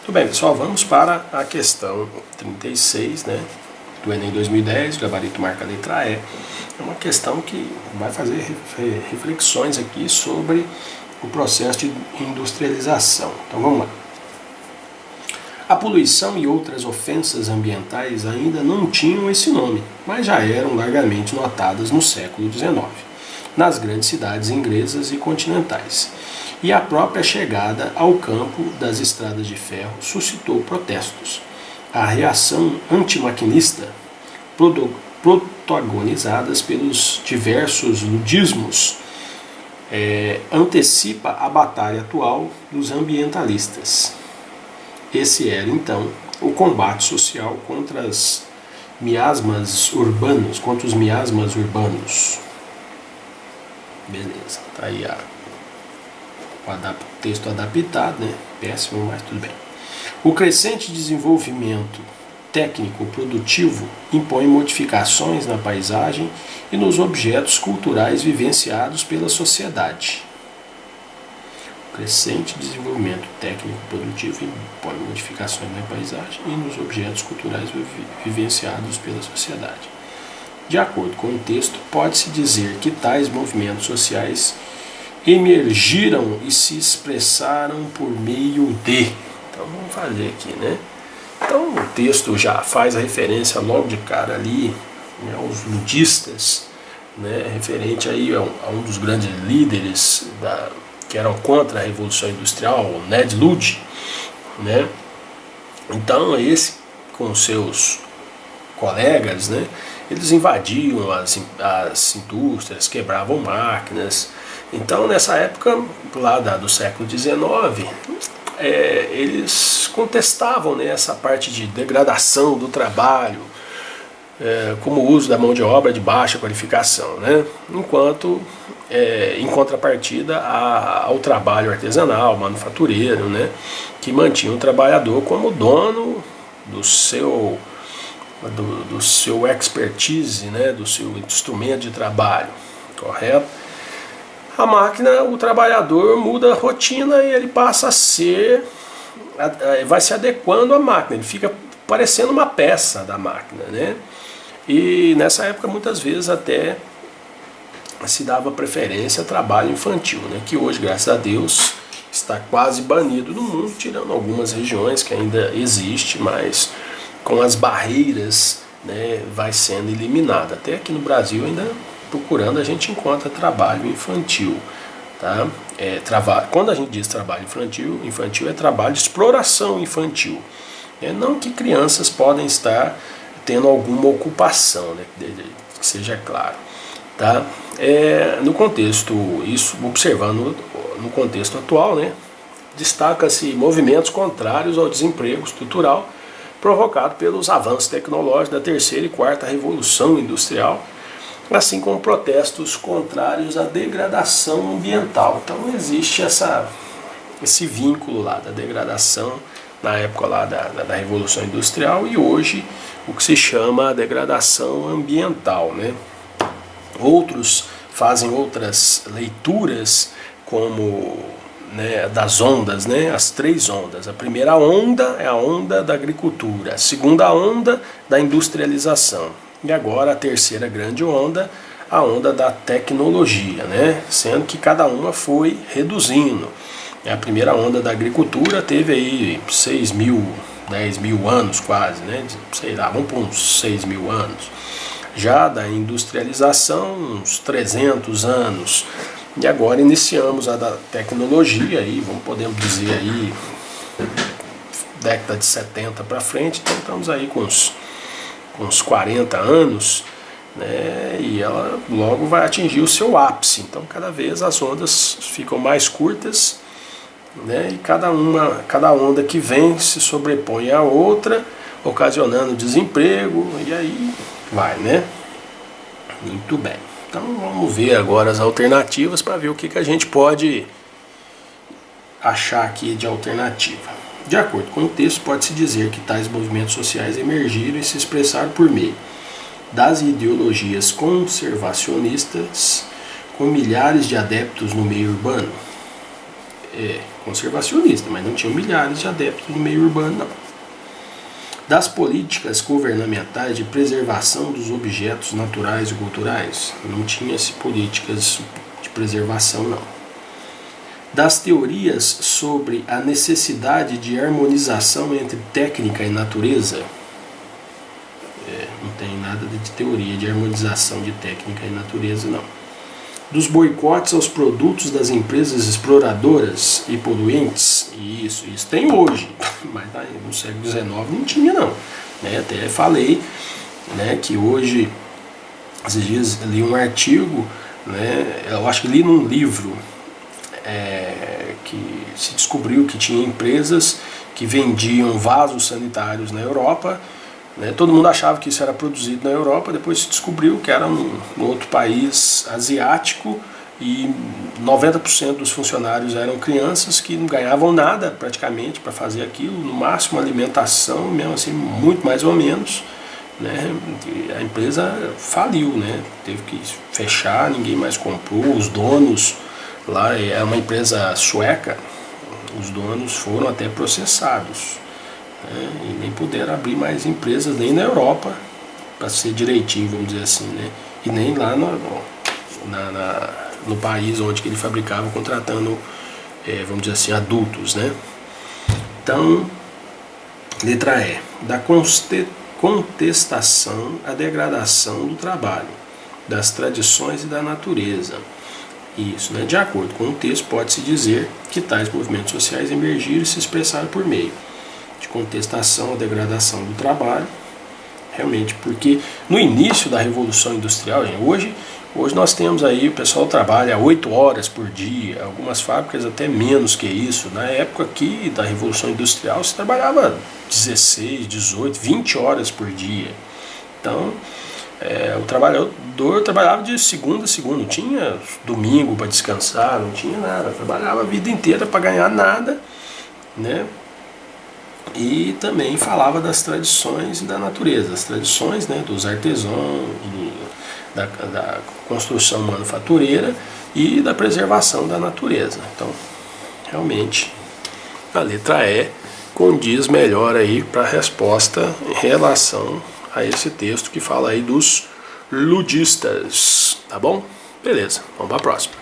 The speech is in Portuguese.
Tudo bem, pessoal, vamos para a questão 36, né, do Enem 2010, gabarito marca letra E. É uma questão que vai fazer reflexões aqui sobre o processo de industrialização. Então vamos lá. A poluição e outras ofensas ambientais ainda não tinham esse nome, mas já eram largamente notadas no século XIX, nas grandes cidades inglesas e continentais. E a própria chegada ao campo das estradas de ferro suscitou protestos. A reação antimaquinista, protagonizadas pelos diversos ludismos, antecipa a batalha atual dos ambientalistas. Esse era, então, o combate social contra os miasmas urbanos. Beleza, tá aí o texto adaptado, né? Péssimo, mas tudo bem. O crescente desenvolvimento técnico-produtivo impõe modificações na paisagem e nos objetos culturais vivenciados pela sociedade. O crescente desenvolvimento técnico-produtivo impõe modificações na paisagem e nos objetos culturais vivenciados pela sociedade. De acordo com o texto, pode-se dizer que tais movimentos sociais emergiram e se expressaram por meio de... Então vamos fazer aqui, né? Então o texto já faz a referência logo de cara ali, né, aos ludistas, né, referente aí a um dos grandes líderes que eram contra a Revolução Industrial, o Ned Ludd, né? Então esse, com seus colegas, né, eles invadiam as indústrias, quebravam máquinas. Então, nessa época, lá do século XIX, eles contestavam, né, essa parte de degradação do trabalho, como o uso da mão de obra de baixa qualificação, né? Enquanto, em contrapartida ao trabalho artesanal, manufatureiro, né, que mantinha o trabalhador como dono do seu expertise, né, do seu instrumento de trabalho, correto? A máquina, o trabalhador muda a rotina e ele passa a ser, vai se adequando à máquina, ele fica parecendo uma peça da máquina, né? E nessa época muitas vezes até se dava preferência ao trabalho infantil, né? Que hoje, graças a Deus, está quase banido no mundo, tirando algumas regiões que ainda existe, mas com as barreiras, né, vai sendo eliminada. Até aqui no Brasil ainda procurando a gente encontra trabalho infantil, tá? Quando a gente diz trabalho infantil é trabalho de exploração infantil, não que crianças podem estar tendo alguma ocupação, né, que seja claro, tá? No contexto, isso observando no contexto atual, né, destaca-se movimentos contrários ao desemprego estrutural provocado pelos avanços tecnológicos da terceira e quarta revolução industrial, assim como protestos contrários à degradação ambiental. Então existe esse vínculo lá da degradação na época lá da Revolução Industrial e hoje o que se chama a degradação ambiental, né? Outros fazem outras leituras como, né, das ondas, né, as três ondas. A primeira onda é a onda da agricultura, a segunda onda da industrialização. E agora a terceira grande onda, a onda da tecnologia, né? Sendo que cada uma foi reduzindo. A primeira onda da agricultura teve aí 6 mil, 10 mil anos quase, né? Sei lá, vamos por uns 6 mil anos. Já da industrialização, uns 300 anos. E agora iniciamos a da tecnologia, aí, podemos dizer aí, década de 70 para frente, então estamos aí com uns 40 anos, né, e ela logo vai atingir o seu ápice. Então cada vez as ondas ficam mais curtas, né, e cada onda que vem se sobrepõe à outra, ocasionando desemprego, e aí vai, né? Muito bem. Então vamos ver agora as alternativas para ver o que a gente pode achar aqui de alternativa. De acordo com o texto, pode-se dizer que tais movimentos sociais emergiram e se expressaram por meio das ideologias conservacionistas, com milhares de adeptos no meio urbano, conservacionista, mas não tinham milhares de adeptos no meio urbano, não. Das políticas governamentais de preservação dos objetos naturais e culturais, não tinha-se políticas de preservação, não. Das teorias sobre a necessidade de harmonização entre técnica e natureza, não tem nada de teoria de harmonização de técnica e natureza, não. Dos boicotes aos produtos das empresas exploradoras e poluentes, isso tem hoje, mas no século XIX não tinha, não. Até falei, que hoje, esses dias li um artigo, eu acho que li num livro, que se descobriu que tinha empresas que vendiam vasos sanitários na Europa. Todo mundo achava que isso era produzido na Europa, depois se descobriu que era num outro país asiático e 90% dos funcionários eram crianças que não ganhavam nada praticamente para fazer aquilo, no máximo alimentação, mesmo assim muito mais ou menos. A empresa faliu, teve que fechar, ninguém mais comprou, os donos, lá é uma empresa sueca, os donos foram até processados. E nem puderam abrir mais empresas nem na Europa para ser direitinho, vamos dizer assim, e nem lá no país onde que ele fabricava, contratando, vamos dizer assim, adultos, Então, letra E, da contestação à degradação do trabalho, das tradições e da natureza. Isso, de acordo com o texto, pode-se dizer que tais movimentos sociais emergiram e se expressaram por meio de contestação à degradação do trabalho, realmente, porque no início da Revolução Industrial, hoje nós temos aí, o pessoal trabalha 8 horas por dia, algumas fábricas até menos que isso. Na época aqui da Revolução Industrial, se trabalhava 16, 18, 20 horas por dia. Então, o trabalhador trabalhava de segunda a segunda, não tinha domingo para descansar, não tinha nada, trabalhava a vida inteira para ganhar nada, E também falava das tradições e da natureza, as tradições dos artesãos, da construção manufatureira e da preservação da natureza. Então, realmente, a letra E condiz melhor aí para a resposta em relação a esse texto que fala aí dos ludistas, tá bom? Beleza, vamos para a próxima.